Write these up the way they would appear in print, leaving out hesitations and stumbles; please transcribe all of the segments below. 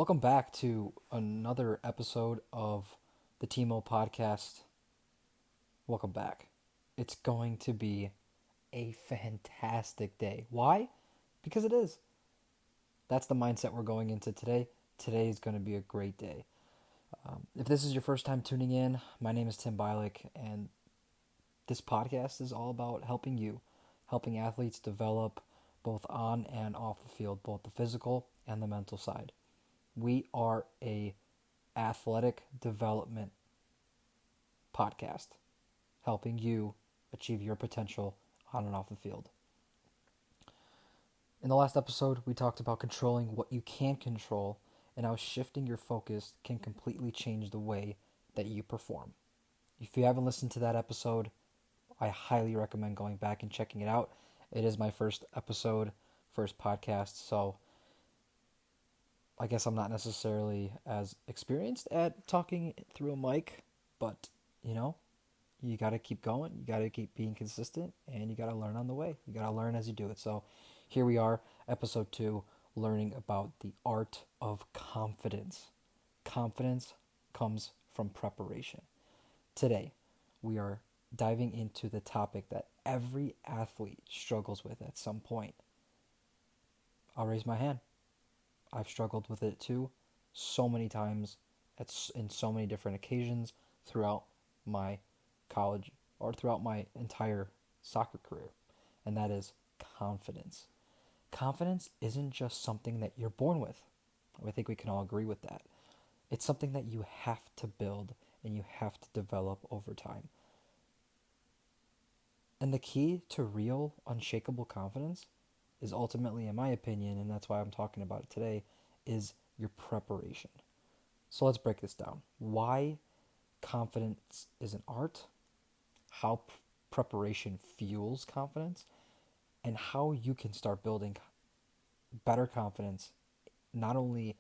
Welcome back to another episode of the TIMO podcast. Welcome back. It's going to be a fantastic day. Why? Because it is. That's the mindset we're going into today. Today is going to be a great day. If this is your first time tuning in, my name is Tim Bialik, and this podcast is all about helping you, helping athletes develop both on and off the field, both the physical and the mental side. We are a athletic development podcast, helping you achieve your potential on and off the field. In the last episode, we talked about controlling what you can control and how shifting your focus can completely change the way that you perform. If you haven't listened to that episode, I highly recommend going back and checking it out. It is my first episode, first podcast, so I guess I'm not necessarily as experienced at talking through a mic, but you know, you got to keep going. You got to keep being consistent, and you got to learn on the way. You got to learn as you do it. So here we are, episode 2, learning about the art of confidence. Confidence comes from preparation. Today, we are diving into the topic that every athlete struggles with at some point. I'll raise my hand. I've struggled with it too, so many times, in so many different occasions throughout my college or throughout my entire soccer career, and that is confidence. Confidence isn't just something that you're born with. I think we can all agree with that. It's something that you have to build and you have to develop over time. And the key to real, unshakable confidence is ultimately, in my opinion, and that's why I'm talking about it today, is your preparation. So let's break this down. Why confidence is an art, how preparation fuels confidence, and how you can start building better confidence not only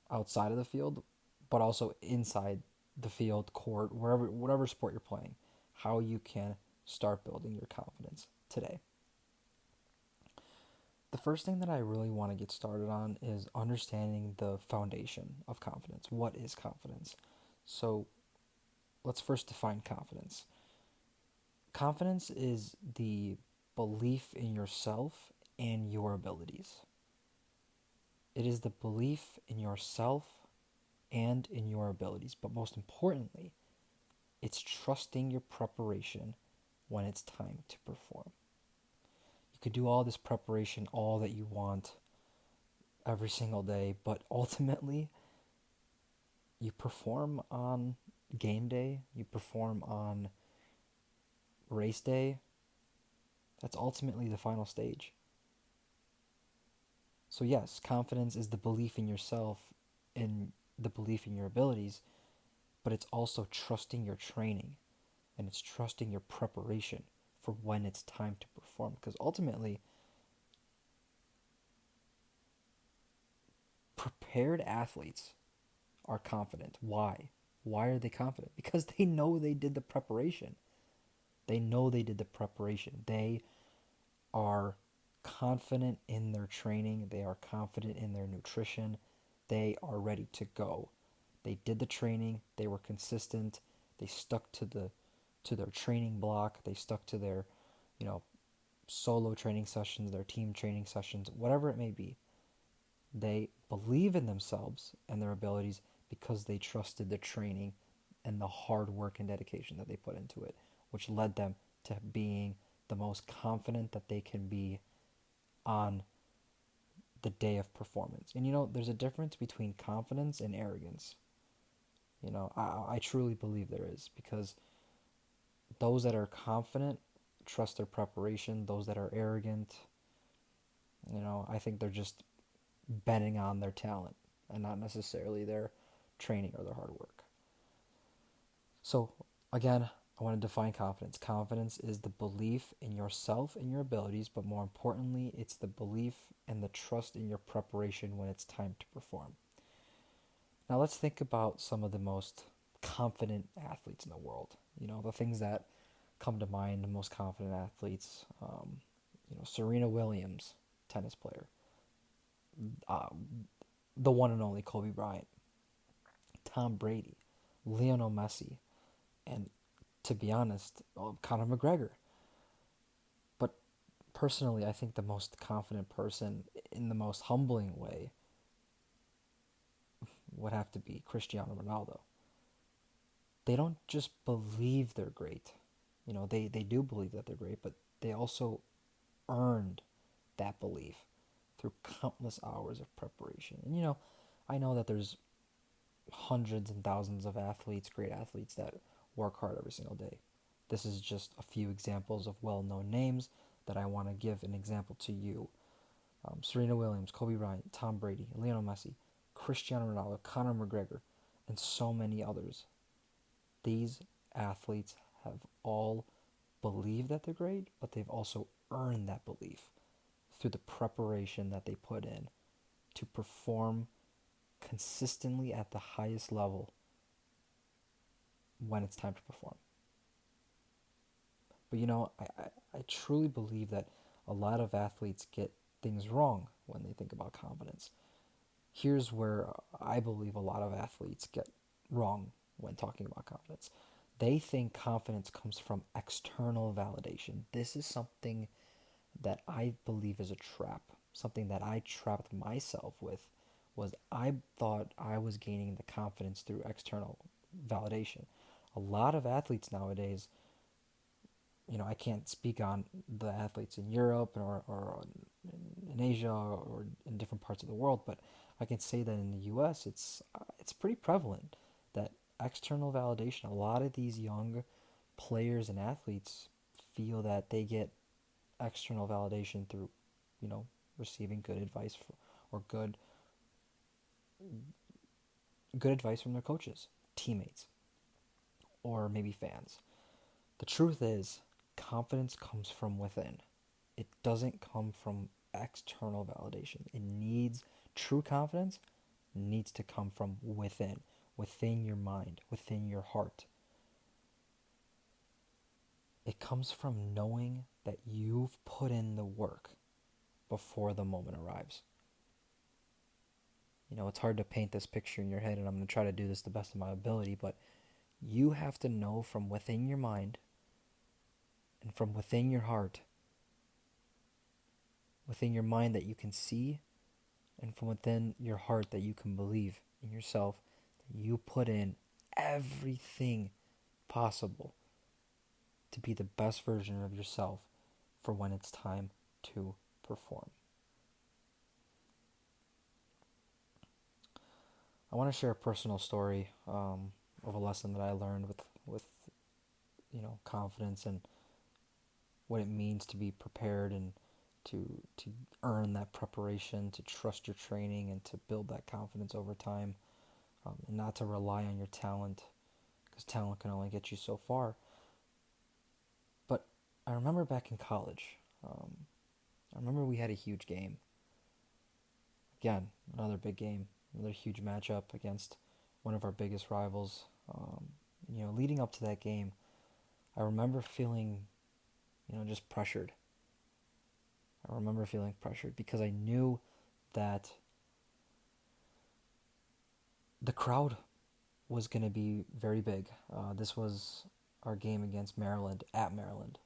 outside of the field, but also inside the field, court, wherever, whatever sport you're playing, how you can start building your confidence today. The first thing that I really want to get started on is understanding the foundation of confidence. What is confidence? So let's first define confidence. Confidence is the belief in yourself and your abilities. It is the belief in yourself and in your abilities, but most importantly, it's trusting your preparation when it's time to perform. You could do all this preparation, all that you want, every single day, but ultimately, you perform on game day, you perform on race day. That's ultimately the final stage. So, yes, confidence is the belief in yourself and the belief in your abilities, but it's also trusting your training and it's trusting your preparation for when it's time to perform. Because ultimately, prepared athletes are confident. Why? Why are they confident? Because they know they did the preparation. They know they did the preparation. They are confident in their training. They are confident in their nutrition. They are ready to go. They did the training. They were consistent. They stuck to their training block. They stuck to their, you know, solo training sessions, their team training sessions, whatever it may be. They believe in themselves and their abilities because they trusted the training and the hard work and dedication that they put into it, which led them to being the most confident that they can be on the day of performance. And there's a difference between confidence and arrogance. I truly believe there is, because those that are confident trust their preparation. Those that are arrogant, I think they're just betting on their talent and not necessarily their training or their hard work. So, again, I want to define confidence. Confidence is the belief in yourself and your abilities, but more importantly, it's the belief and the trust in your preparation when it's time to perform. Now, let's think about some of the most confident athletes in the world. The things that come to mind, the most confident athletes. Serena Williams, tennis player. Uh, the one and only Kobe Bryant, Tom Brady, Lionel Messi, and to be honest, Conor McGregor. But personally, I think the most confident person in the most humbling way would have to be Cristiano Ronaldo. They don't just believe they're great. They do believe that they're great, but they also earned that belief through countless hours of preparation. And I know that there's hundreds and thousands of athletes, great athletes, that work hard every single day. This is just a few examples of well known names that I want to give an example to you. Serena Williams, Kobe Bryant, Tom Brady, Lionel Messi, Cristiano Ronaldo, Conor McGregor, and so many others. These athletes have all believed that they're great, but they've also earned that belief through the preparation that they put in to perform consistently at the highest level when it's time to perform. But I truly believe that a lot of athletes get things wrong when they think about confidence. Here's where I believe a lot of athletes get wrong when talking about confidence. They think confidence comes from external validation. This is something that I believe is a trap. Something that I trapped myself with was I thought I was gaining the confidence through external validation. A lot of athletes nowadays, I can't speak on the athletes in Europe or in Asia or in different parts of the world, but I can say that in the U.S. it's pretty prevalent that external validation. A lot of these young players and athletes feel that they get external validation through, receiving good advice or good advice from their coaches, teammates, or maybe fans. The truth is, confidence comes from within. It doesn't come from external validation. True confidence needs to come from within your mind, within your heart. It comes from knowing that you've put in the work before the moment arrives. It's hard to paint this picture in your head, and I'm going to try to do this the best of my ability, but you have to know from within your mind and from within your heart, within your mind that you can see, and from within your heart that you can believe in yourself, that you put in everything possible to be the best version of yourself for when it's time to perform. I want to share a personal story of a lesson that I learned with confidence and what it means to be prepared and to earn that preparation, to trust your training, and to build that confidence over time, and not to rely on your talent, because talent can only get you so far. But I remember back in college, I remember we had a huge game. Again, another big game, another huge matchup against one of our biggest rivals. Leading up to that game, I remember feeling, just pressured. I remember feeling pressured because I knew that the crowd was going to be very big. This was our game against Maryland, at Maryland.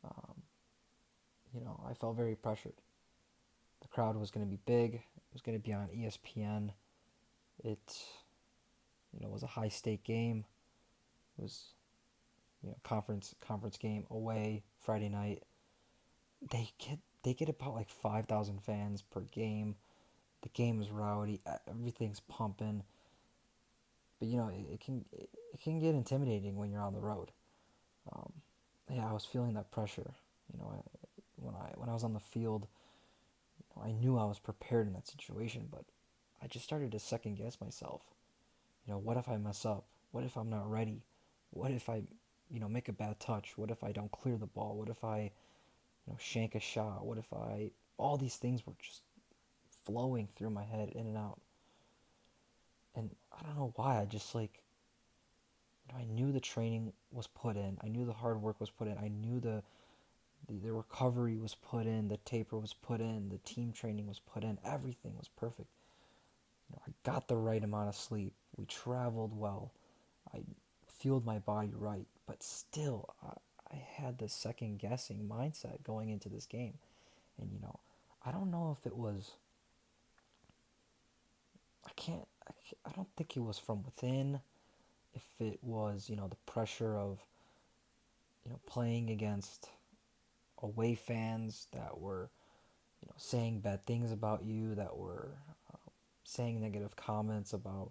Um, I felt very pressured. The crowd was going to be big. It was going to be on ESPN. It, was a high stake game. It was, conference game away Friday night. They get about like 5,000 fans per game. The game is rowdy. Everything's pumping. But it can get intimidating when you're on the road. Yeah, I was feeling that pressure. When I was on the field, I knew I was prepared in that situation, but I just started to second guess myself. What if I mess up? What if I'm not ready? What if I, make a bad touch? What if I don't clear the ball? What if I, shank a shot? What if all these things were just flowing through my head in and out. And I don't know why, I just I knew the training was put in. I knew the hard work was put in. I knew the recovery was put in, the taper was put in, the team training was put in. Everything was perfect. I got the right amount of sleep. We traveled well. I fueled my body right, but still, I had this second guessing mindset going into this game. And, I don't know if it was, I don't think it was from within, if it was, the pressure of, playing against away fans that were, saying bad things about you, that were saying negative comments about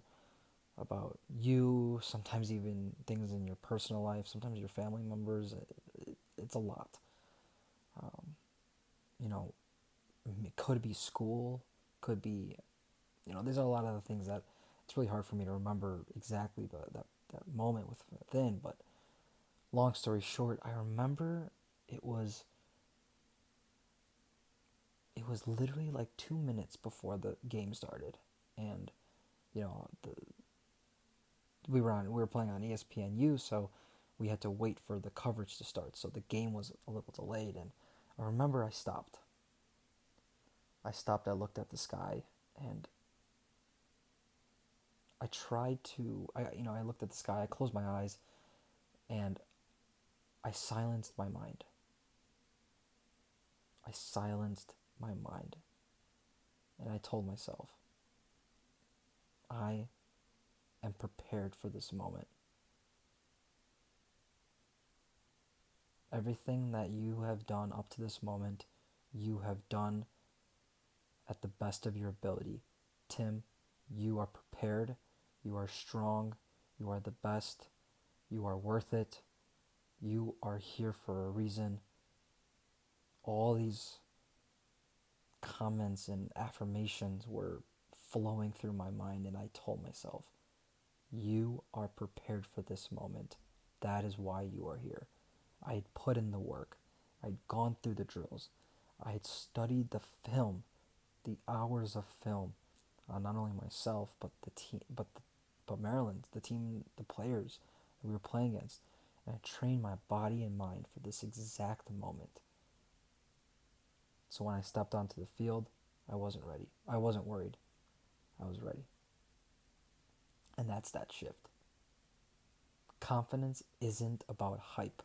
you, sometimes even things in your personal life, sometimes your family members. It's a lot. Um, you know, it could be school, could be, there's a lot of the things that it's really hard for me to remember exactly that moment within. But long story short, I remember it was it was literally like 2 minutes before the game started, and the we were playing on ESPNU, so we had to wait for the coverage to start. So the game was a little delayed, and I remember I stopped. I looked at the sky, and I tried to. I looked at the sky. I closed my eyes, and I silenced my mind. I silenced my mind, and I told myself, I am prepared for this moment. Everything that you have done up to this moment, you have done at the best of your ability. Tim, you are prepared, you are strong, you are the best, you are worth it, you are here for a reason. All these comments and affirmations were flowing through my mind, and I told myself, you are prepared for this moment. That is why you are here. I had put in the work. I had gone through the drills. I had studied the film, the hours of film, not only myself but the team, but Maryland, the team, the players that we were playing against, and I trained my body and mind for this exact moment. So when I stepped onto the field, I wasn't ready. I wasn't worried. I was ready. And that's that shift. Confidence isn't about hype.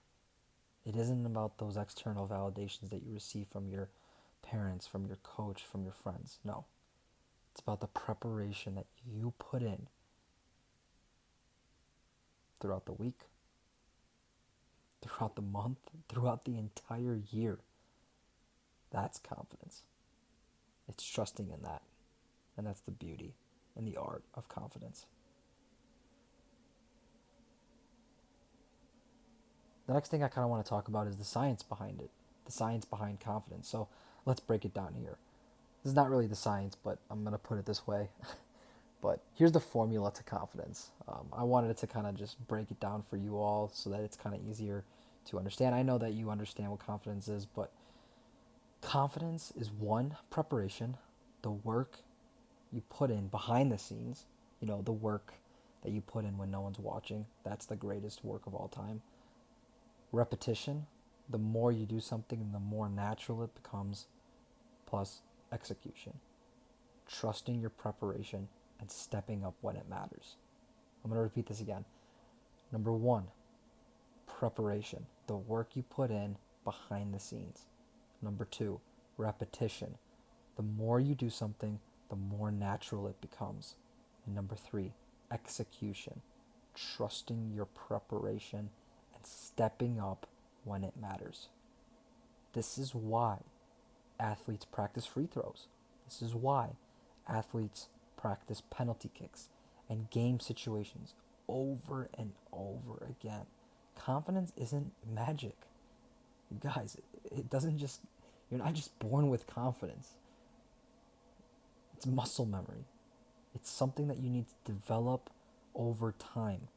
It isn't about those external validations that you receive from your parents, from your coach, from your friends. No. It's about the preparation that you put in throughout the week, throughout the month, throughout the entire year. That's confidence. It's trusting in that. And that's the beauty and the art of confidence. The next thing I kind of want to talk about is the science behind it, the science behind confidence. So let's break it down here. This is not really the science, but I'm going to put it this way. But here's the formula to confidence. I wanted to kind of just break it down for you all so that it's kind of easier to understand. I know that you understand what confidence is, but confidence is one, preparation, the work you put in behind the scenes, the work that you put in when no one's watching. That's the greatest work of all time. Repetition, the more you do something, the more natural it becomes, plus execution. Trusting your preparation and stepping up when it matters. I'm going to repeat this again. Number one, preparation, the work you put in behind the scenes. Number two, repetition. The more you do something, the more natural it becomes. And number three, execution. Trusting your preparation and stepping up when it matters. This is why athletes practice free throws. This is why athletes practice penalty kicks and game situations over and over again. Confidence isn't magic. You guys, it doesn't just, you're not just born with confidence. It's muscle memory. It's something that you need to develop over time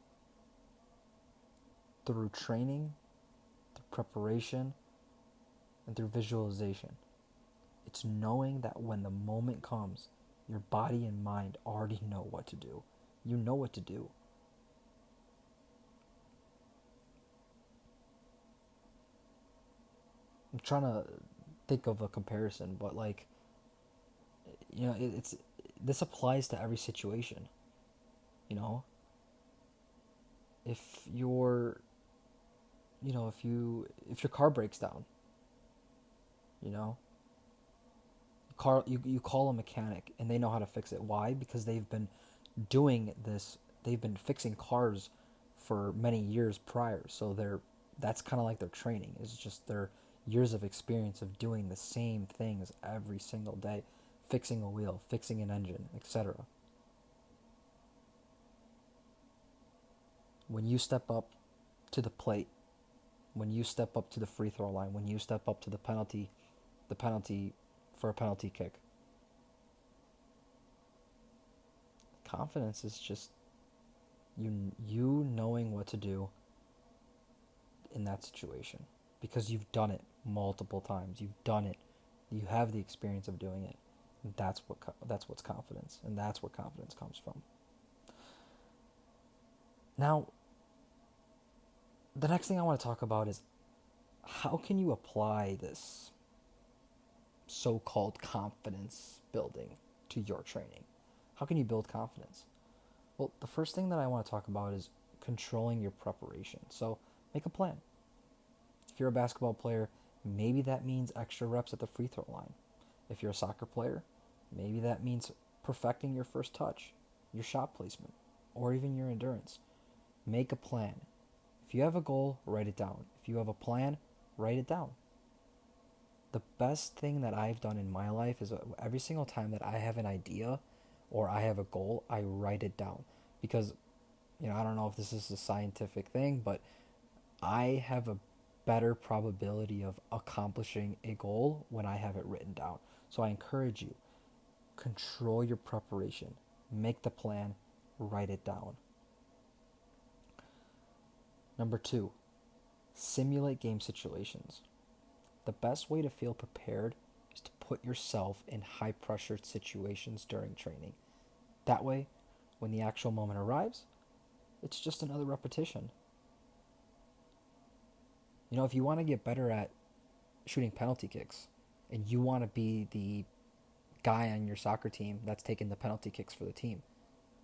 through training, through preparation, and through visualization. It's knowing that when the moment comes, your body and mind already know what to do. You know what to do. I'm trying to think of a comparison, but it's this applies to every situation. You know, if your if your car breaks down, you know, you call a mechanic and they know how to fix it. Why? Because they've been doing this. They've been fixing cars for many years prior. So that's kind of like their training. It's just their years of experience of doing the same things every single day, fixing a wheel, fixing an engine, etc. When you step up to the plate, when you step up to the free throw line, when you step up to the penalty for a penalty kick, confidence is just you knowing what to do in that situation because you've done it multiple times. You've done it. You have the experience of doing it. And that's what's confidence, and that's where confidence comes from. Now, the next thing I want to talk about is how can you apply this so-called confidence building to your training? How can you build confidence? Well, the first thing that I want to talk about is controlling your preparation. So, make a plan. If you're a basketball player, maybe that means extra reps at the free throw line. If you're a soccer player, maybe that means perfecting your first touch, your shot placement, or even your endurance. Make a plan. If you have a goal, write it down. If you have a plan, write it down. The best thing that I've done in my life is every single time that I have an idea or I have a goal, I write it down. Because, I don't know if this is a scientific thing, but I have a better probability of accomplishing a goal when I have it written down. So I encourage you, control your preparation, make the plan, write it down. Number 2, simulate game situations. The best way to feel prepared is to put yourself in high pressure situations during training. That way, when the actual moment arrives, it's just another repetition. If you want to get better at shooting penalty kicks and you want to be the guy on your soccer team that's taking the penalty kicks for the team,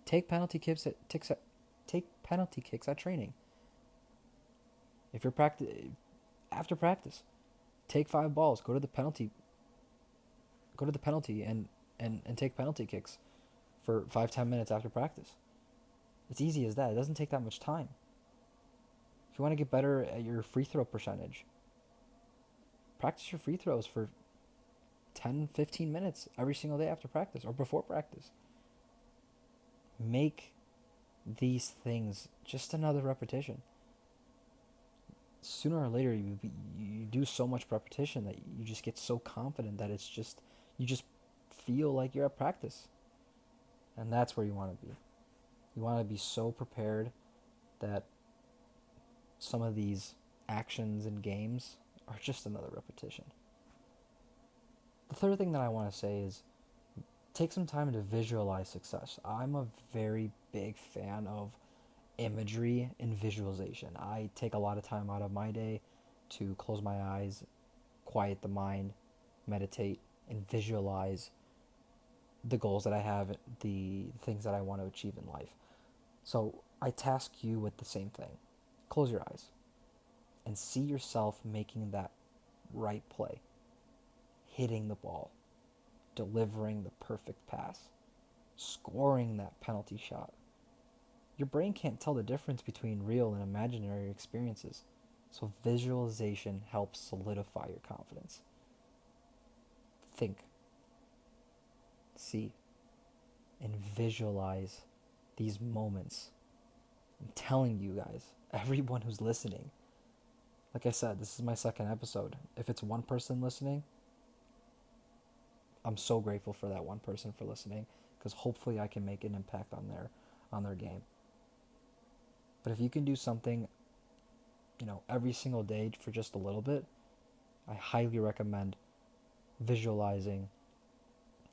take penalty kicks at training. If you're after practice, take 5 balls, go to the penalty and take penalty kicks for 5-10 minutes after practice. It's easy as that. It doesn't take that much time. If you want to get better at your free throw percentage, practice your free throws for 10-15 minutes every single day after practice or before practice. Make these things just another repetition. Sooner or later, you do so much repetition that you just get so confident that you just feel like you're at practice. And that's where you want to be. You want to be so prepared that some of these actions and games are just another repetition. The third thing that I want to say is take some time to visualize success. I'm a very big fan of imagery and visualization. I take a lot of time out of my day to close my eyes, quiet the mind, meditate, and visualize the goals that I have, the things that I want to achieve in life. So I task you with the same thing. Close your eyes and see yourself making that right play, hitting the ball, delivering the perfect pass, scoring that penalty shot. Your brain can't tell the difference between real and imaginary experiences, so visualization helps solidify your confidence. Think, see, and visualize these moments. I'm telling you guys, everyone who's listening, like I said, this is my second episode. If it's one person listening, I'm so grateful for that one person for listening, because hopefully I can make an impact on their game. But if you can do something, every single day for just a little bit, I highly recommend visualizing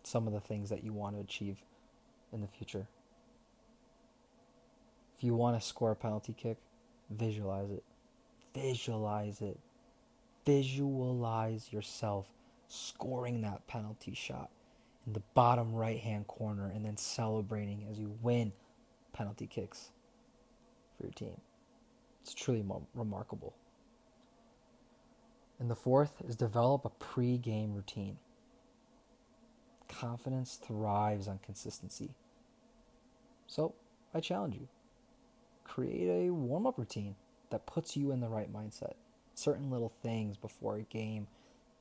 some of the things that you want to achieve in the future. If you want to score a penalty kick, visualize it. Visualize it. Visualize yourself scoring that penalty shot in the bottom right hand corner and then celebrating as you win penalty kicks for your team. It's truly remarkable. And the fourth is develop a pre-game routine. Confidence thrives on consistency. So I challenge you, create a warm-up routine that puts you in the right mindset. Certain little things before a game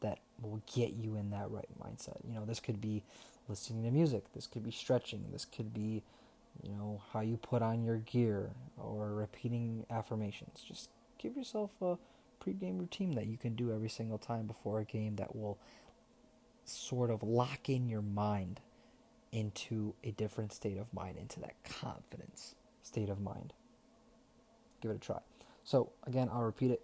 that will get you in that right mindset. This could be listening to music, this could be stretching, this could be, how you put on your gear or repeating affirmations. Just give yourself a pre-game routine that you can do every single time before a game that will sort of lock in your mind into a different state of mind, into that confidence state of mind. Give it a try. So again, I'll repeat it.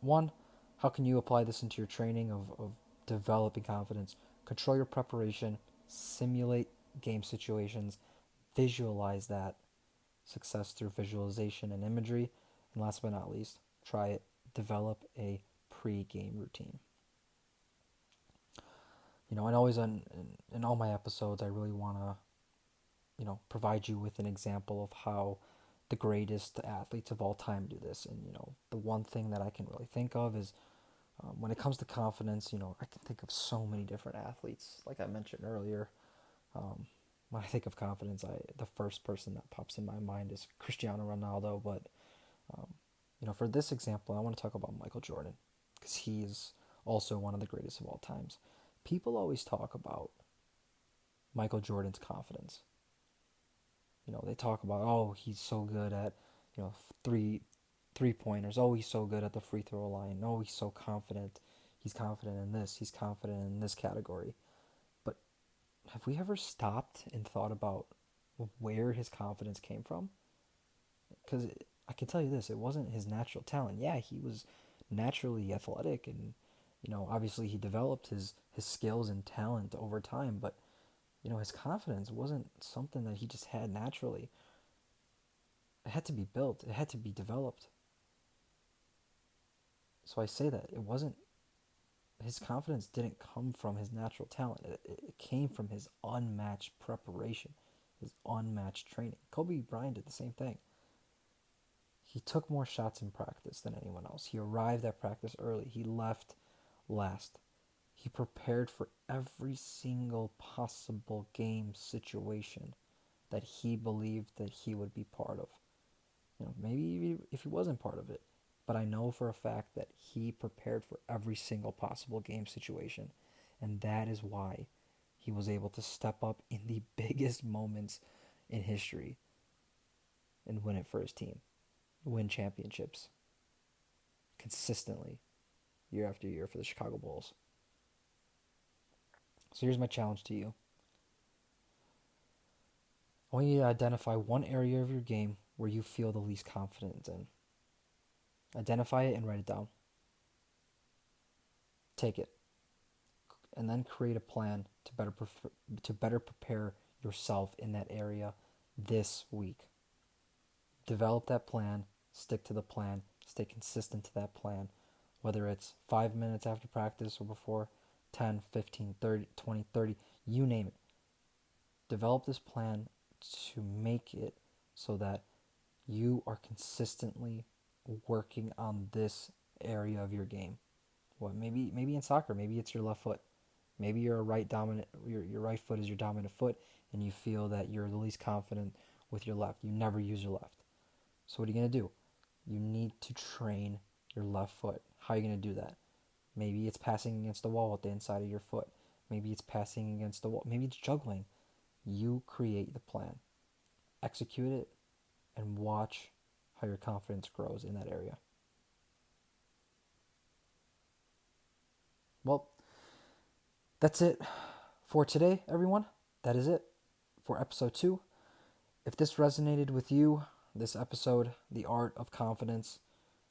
One, how can you apply this into your training of developing confidence? Control your preparation, simulate game situations, visualize that success through visualization and imagery. And last but not least, try it. Develop a pre-game routine. And always in all my episodes, I really want to, provide you with an example of how the greatest athletes of all time do this. And, the one thing that I can really think of is when it comes to confidence, I can think of so many different athletes. Like I mentioned earlier, when I think of confidence, the first person that pops in my mind is Cristiano Ronaldo. But, for this example, I want to talk about Michael Jordan because he's also one of the greatest of all times. People always talk about Michael Jordan's confidence. They talk about, oh, he's so good at, three pointers. Oh, he's so good at the free throw line. Oh, he's so confident. He's confident in this. He's confident in this category. But have we ever stopped and thought about where his confidence came from? Because I can tell you this, it wasn't his natural talent. Yeah, he was naturally athletic and, obviously he developed his skills and talent over time, but, his confidence wasn't something that he just had naturally. It had to be built. It had to be developed. So I say that it wasn't, his confidence didn't come from his natural talent. It came from his unmatched preparation, his unmatched training. Kobe Bryant did the same thing. He took more shots in practice than anyone else. He arrived at practice early. He left last. He prepared for every single possible game situation that he believed that he would be part of. Maybe if he wasn't part of it, but I know for a fact that he prepared for every single possible game situation, and that is why he was able to step up in the biggest moments in history and win it for his team, win championships consistently year after year for the Chicago Bulls. So here's my challenge to you. I want you to identify one area of your game where you feel the least confident in. Identify it and write it down. Take it. And then create a plan to better prepare yourself in that area this week. Develop that plan, stick to the plan, stay consistent to that plan, whether it's 5 minutes after practice or before, 10, 15, 30, 20, 30, you name it. Develop this plan to make it so that you are consistently working on this area of your game. Maybe in soccer, maybe it's your left foot. Maybe you're your right foot is your dominant foot, and you feel that you're the least confident with your left. You never use your left. So what are you gonna do? You need to train your left foot. How are you gonna do that? Maybe it's passing against the wall with the inside of your foot. Maybe it's passing against the wall. Maybe it's juggling. You create the plan, execute it, and watch how your confidence grows in that area. Well, that's it for today, everyone. That is it for episode 2. If this resonated with you, this episode, The Art of Confidence,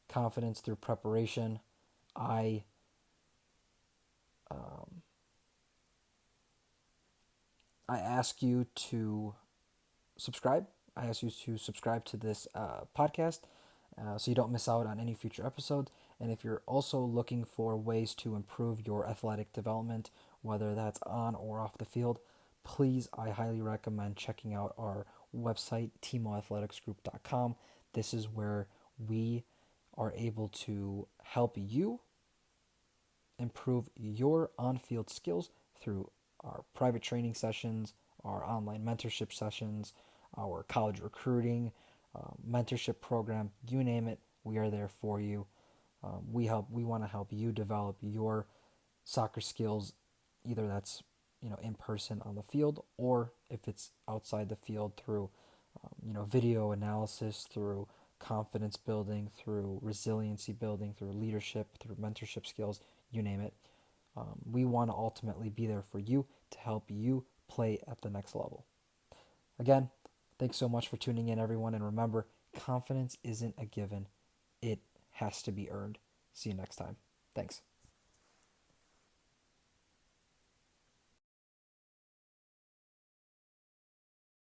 Confidence Through Preparation, I ask you to subscribe. I ask you to subscribe to this podcast so you don't miss out on any future episodes. And if you're also looking for ways to improve your athletic development, whether that's on or off the field, please, I highly recommend checking out our website, timoathleticsgroup.com. This is where we are able to help you improve your on field skills through our private training sessions, our online mentorship sessions, our college recruiting, mentorship program, you name it, we are there for you. We want to help you develop your soccer skills, either that's in person on the field, or if it's outside the field through video analysis, through confidence building, through resiliency building, through leadership, through mentorship skills, you name it. We want to ultimately be there for you to help you play at the next level. Again, thanks so much for tuning in, everyone. And remember, confidence isn't a given, it has to be earned. See you next time. Thanks.